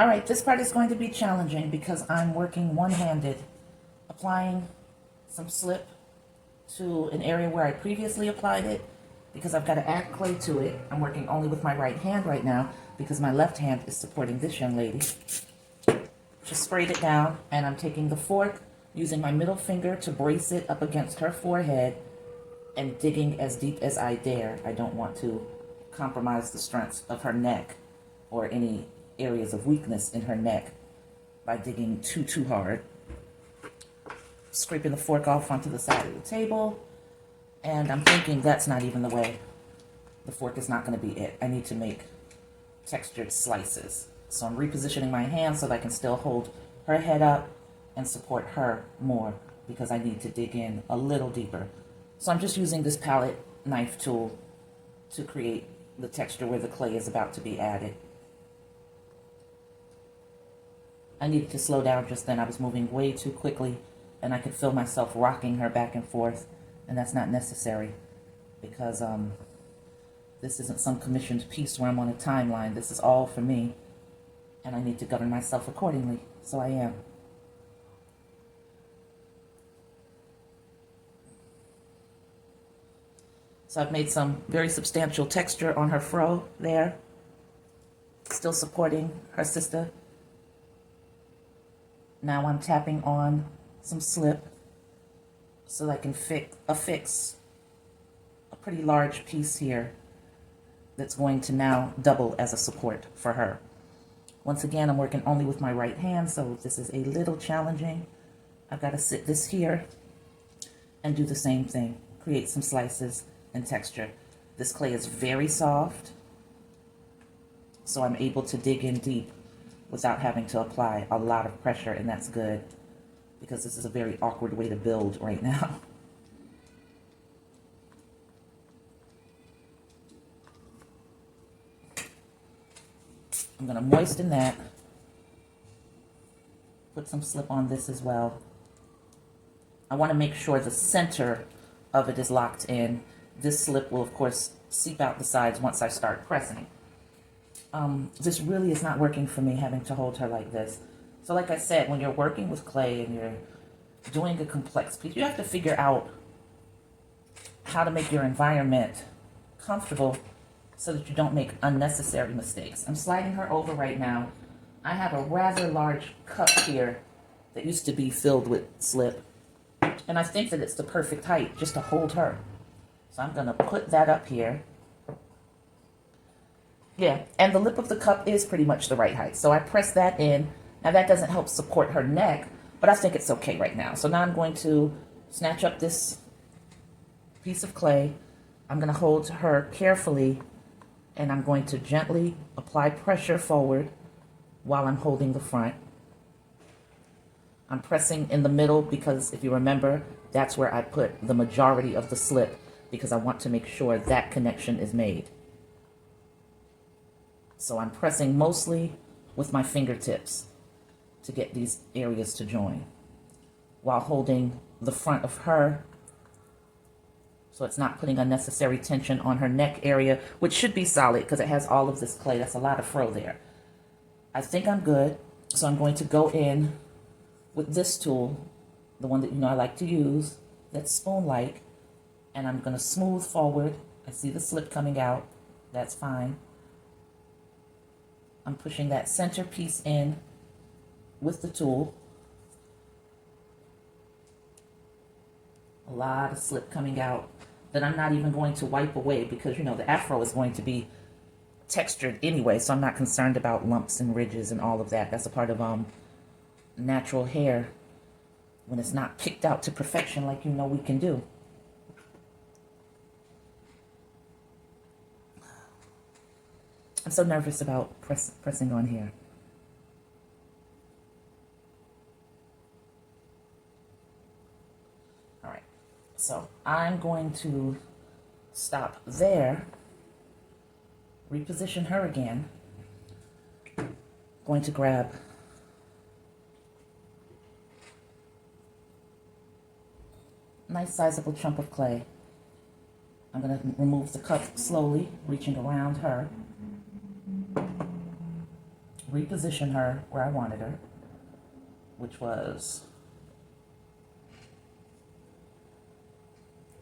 All right, this part is going to be challenging because I'm working one-handed, applying some slip to an area where I previously applied it because I've got to add clay to it. I'm working only with my right hand right now because my left hand is supporting this young lady. Just sprayed it down, and I'm taking the fork, using my middle finger to brace it up against her forehead and digging as deep as I dare. I don't want to compromise the strength of her neck or any areas of weakness in her neck by digging too hard. Scraping the fork off onto the side of the table, and I'm thinking that's not even the way. The fork is not going to be it. I need to make textured slices. So I'm repositioning my hand so that I can still hold her head up and support her more because I need to dig in a little deeper. So I'm just using this palette knife tool to create the texture where the clay is about to be added. I needed to slow down just then. I was moving way too quickly, and I could feel myself rocking her back and forth, and that's not necessary because this isn't some commissioned piece where I'm on a timeline. This is all for me, and I need to govern myself accordingly, so I am. So I've made some very substantial texture on her fro there, still supporting her sister. Now I'm tapping on some slip so that I can affix a pretty large piece here that's going to now double as a support for her. Once again, I'm working only with my right hand, so this is a little challenging. I've got to sit this here and do the same thing, create some slices and texture. This clay is very soft, so I'm able to dig in deep without having to apply a lot of pressure, and that's good because this is a very awkward way to build right now. I'm going to moisten that, put some slip on this as well. I want to make sure the center of it is locked in. This slip will, of course, seep out the sides once I start pressing. This really is not working for me, having to hold her like this. So like I said, when you're working with clay and you're doing a complex piece, you have to figure out how to make your environment comfortable so that you don't make unnecessary mistakes. I'm sliding her over right now. I have a rather large cup here that used to be filled with slip, and I think that it's the perfect height just to hold her. So I'm going to put that up here. Yeah, and the lip of the cup is pretty much the right height. So I press that in. Now that doesn't help support her neck, but I think it's okay right now. So now I'm going to snatch up this piece of clay. I'm going to hold her carefully, and I'm going to gently apply pressure forward while I'm holding the front. I'm pressing in the middle because, if you remember, that's where I put the majority of the slip because I want to make sure that connection is made. So I'm pressing mostly with my fingertips to get these areas to join while holding the front of her so it's not putting unnecessary tension on her neck area, which should be solid because it has all of this clay. That's a lot of fro there. I think I'm good, so I'm going to go in with this tool, the one that you know I like to use, that's spoon-like, and I'm going to smooth forward. I see the slip coming out. That's fine. I'm pushing that center piece in with the tool. A lot of slip coming out that I'm not even going to wipe away because, you know, the afro is going to be textured anyway, so I'm not concerned about lumps and ridges and all of that. That's a part of natural hair when it's not picked out to perfection like you know we can do. I'm so nervous about pressing on here. All right, so I'm going to stop there, reposition her again. Going to grab a nice sizable chunk of clay. I'm going to remove the cup slowly, reaching around her. reposition her where I wanted her, which was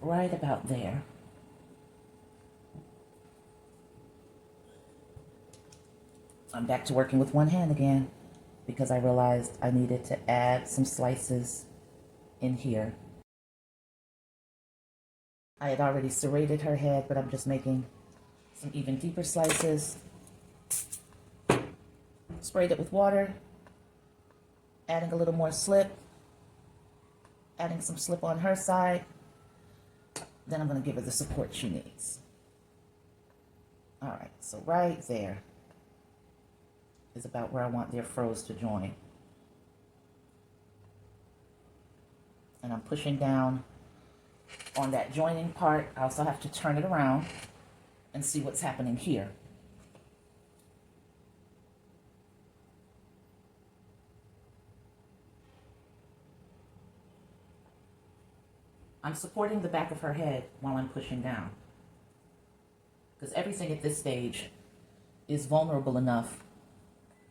right about there. I'm back to working with one hand again because I realized I needed to add some slices in here. I had already serrated her head, but I'm just making some even deeper slices. Sprayed it with water, adding a little more slip, adding some slip on her side. Then I'm going to give her the support she needs. All right, so right there is about where I want their froze to join. And I'm pushing down on that joining part. I also have to turn it around and see what's happening here. I'm supporting the back of her head while I'm pushing down, because everything at this stage is vulnerable enough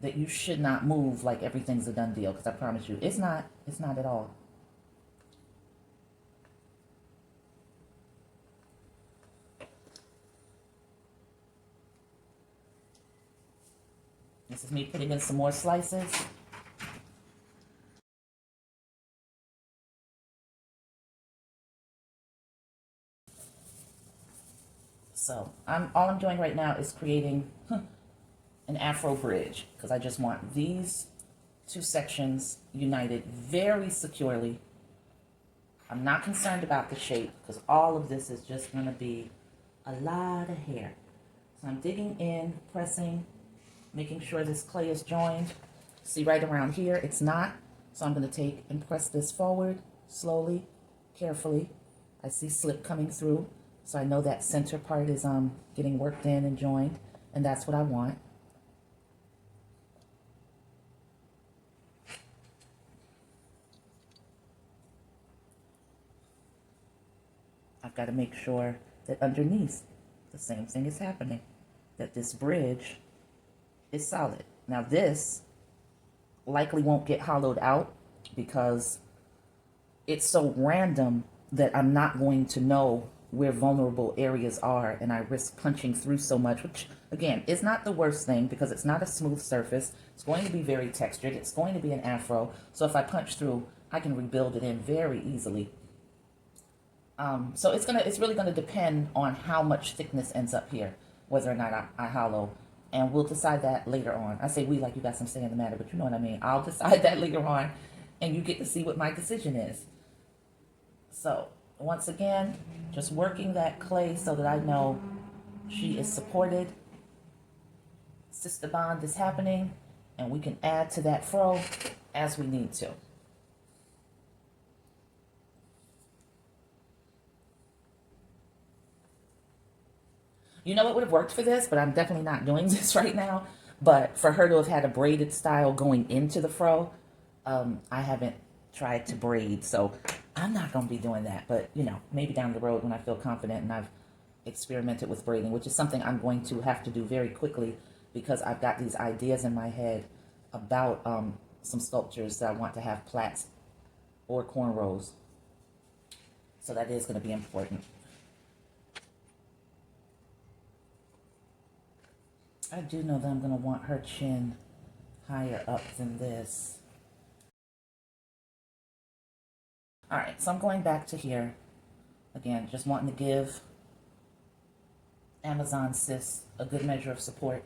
that you should not move like everything's a done deal, because I promise you, it's not at all. This is me putting in some more slices. So all I'm doing right now is creating an Afro bridge, because I just want these two sections united very securely. I'm not concerned about the shape, because all of this is just going to be a lot of hair. So I'm digging in, pressing, making sure this clay is joined. See right around here, it's not. So I'm going to take and press this forward slowly, carefully. I see slip coming through, so I know that center part is getting worked in and joined, and that's what I want. I've got to make sure that underneath the same thing is happening, that this bridge is solid. Now this likely won't get hollowed out because it's so random that I'm not going to know where vulnerable areas are, and I risk punching through so much, which again is not the worst thing because it's not a smooth surface. It's going to be very textured. It's going to be an afro. So if I punch through, I can rebuild it in very easily. So it's really gonna depend on how much thickness ends up here, whether or not I hollow, and we'll decide that later on. I say we like you got some say in the matter, but you know what I mean. I'll decide that later on, and you get to see what my decision is. So once again, just working that clay so that I know she is supported. Sister bond is happening, and we can add to that fro as we need to. You know what would have worked for this, but I'm definitely not doing this right now. But for her to have had a braided style going into the fro, I haven't tried to braid, so I'm not going to be doing that. But, you know, maybe down the road when I feel confident and I've experimented with braiding, which is something I'm going to have to do very quickly because I've got these ideas in my head about some sculptures that I want to have plaits or cornrows. So that is going to be important. I do know that I'm going to want her chin higher up than this. All right, so I'm going back to here. Again, just wanting to give Amazon sis a good measure of support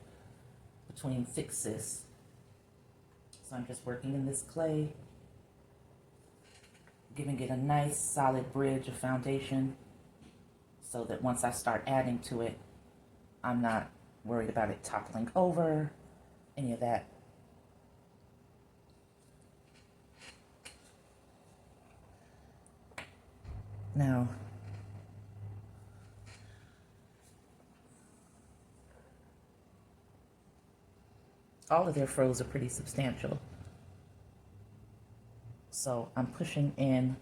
between thick sis. So I'm just working in this clay, giving it a nice solid bridge of foundation so that once I start adding to it, I'm not worried about it toppling over, any of that. Now, all of their froze are pretty substantial. So I'm pushing in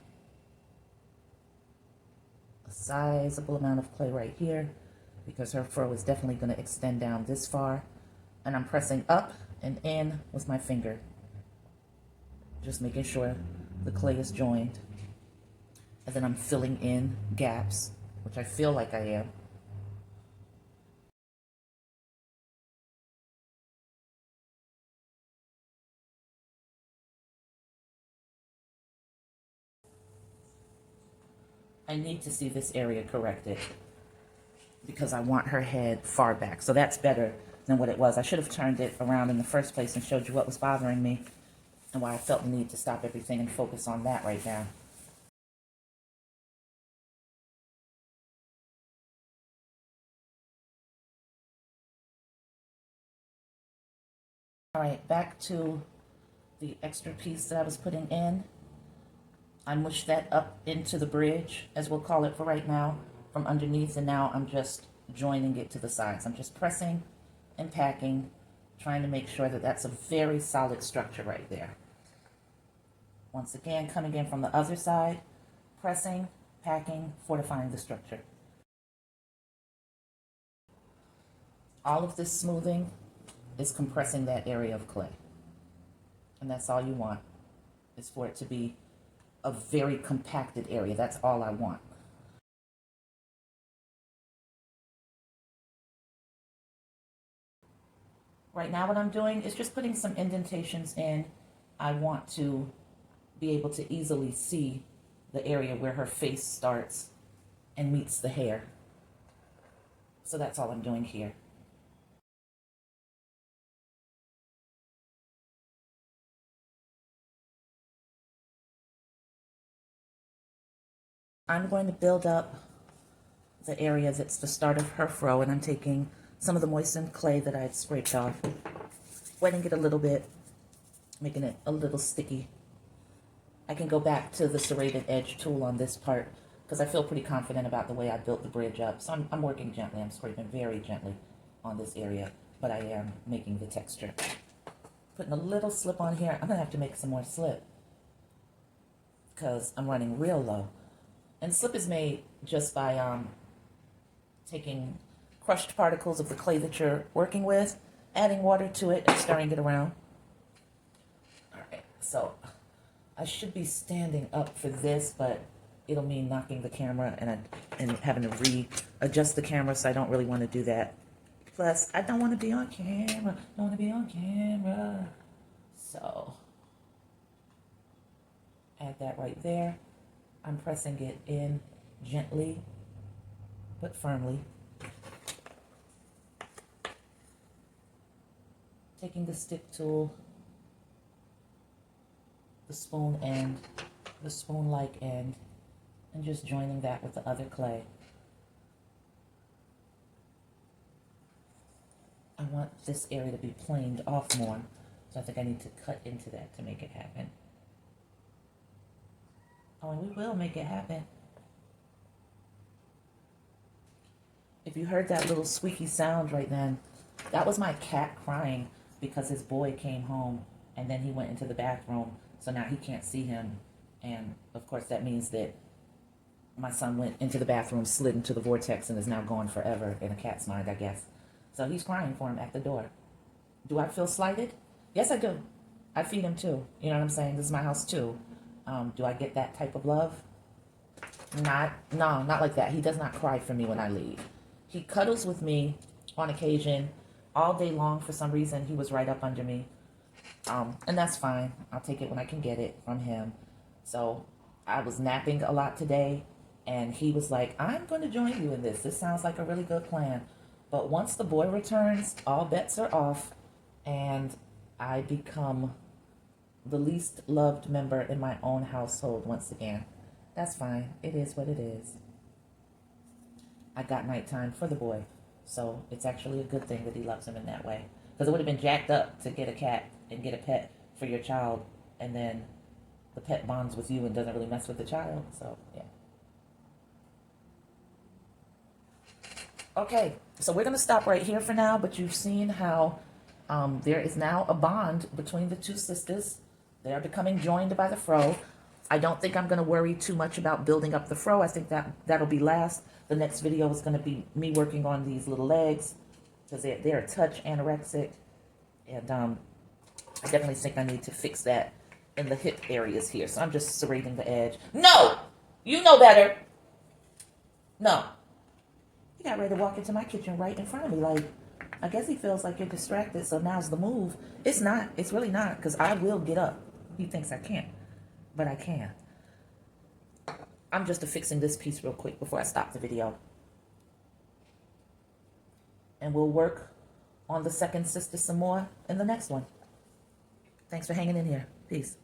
a sizable amount of clay right here because her fro is definitely going to extend down this far. And I'm pressing up and in with my finger. Just making sure the clay is joined. And then I'm filling in gaps, which I feel like I am. I need to see this area corrected because I want her head far back. So that's better than what it was. I should have turned it around in the first place and showed you what was bothering me and why I felt the need to stop everything and focus on that right now. All right, back to the extra piece that I was putting in. I mushed that up into the bridge, as we'll call it for right now, from underneath, and now I'm just joining it to the sides. I'm just pressing and packing, trying to make sure that that's a very solid structure right there. Once again, coming in from the other side, pressing, packing, fortifying the structure. All of this smoothing is compressing that area of clay. And that's all you want, is for it to be a very compacted area. That's all I want. Right now what I'm doing is just putting some indentations in. I want to be able to easily see the area where her face starts and meets the hair. So that's all I'm doing here. I'm going to build up the area that's the start of her fro, and I'm taking some of the moistened clay that I had scraped off, wetting it a little bit, making it a little sticky. I can go back to the serrated edge tool on this part because I feel pretty confident about the way I built the bridge up. So I'm working gently. I'm scraping very gently on this area, but I am making the texture. Putting a little slip on here. I'm going to have to make some more slip because I'm running real low. And slip is made just by taking crushed particles of the clay that you're working with, adding water to it, and stirring it around. All right, so I should be standing up for this, but it'll mean knocking the camera and having to readjust the camera, so I don't really want to do that. Plus, I don't want to be on camera. Don't want to be on camera. So, add that right there. I'm pressing it in gently, but firmly. Taking the stick tool, the spoon end, the spoon-like end, and just joining that with the other clay. I want this area to be planed off more, so I think I need to cut into that to make it happen. Oh, and we will make it happen. If you heard that little squeaky sound right then, that was my cat crying because his boy came home and then he went into the bathroom, so now he can't see him. And of course that means that my son went into the bathroom, slid into the vortex, and is now gone forever in a cat's mind, I guess. So he's crying for him at the door. Do I feel slighted? Yes, I do. I feed him too. You know what I'm saying? This is my house too. Do I get that type of love? No, not like that. He does not cry for me when I leave. He cuddles with me on occasion all day long. For some reason, he was right up under me. And that's fine. I'll take it when I can get it from him. So I was napping a lot today, and he was like, I'm going to join you in this. This sounds like a really good plan. But once the boy returns, all bets are off, and I become the least loved member in my own household once again. That's fine. It is what it is. I got nighttime for the boy, so it's actually a good thing that he loves him in that way. Because it would have been jacked up to get a cat and get a pet for your child, and then the pet bonds with you and doesn't really mess with the child. So, yeah. Okay, so we're going to stop right here for now, but you've seen how there is now a bond between the two sisters. They are becoming joined by the fro. I don't think I'm going to worry too much about building up the fro. I think that'll be last. The next video is going to be me working on these little legs because they're a touch anorexic. And I definitely think I need to fix that in the hip areas here. So I'm just serrating the edge. No! You know better. No. He got ready to walk into my kitchen right in front of me. Like, I guess he feels like you're distracted, so now's the move. It's not. It's really not, because I will get up. He thinks I can't, but I can. I'm just fixing this piece real quick before I stop the video. And we'll work on the second sister some more in the next one. Thanks for hanging in here. Peace.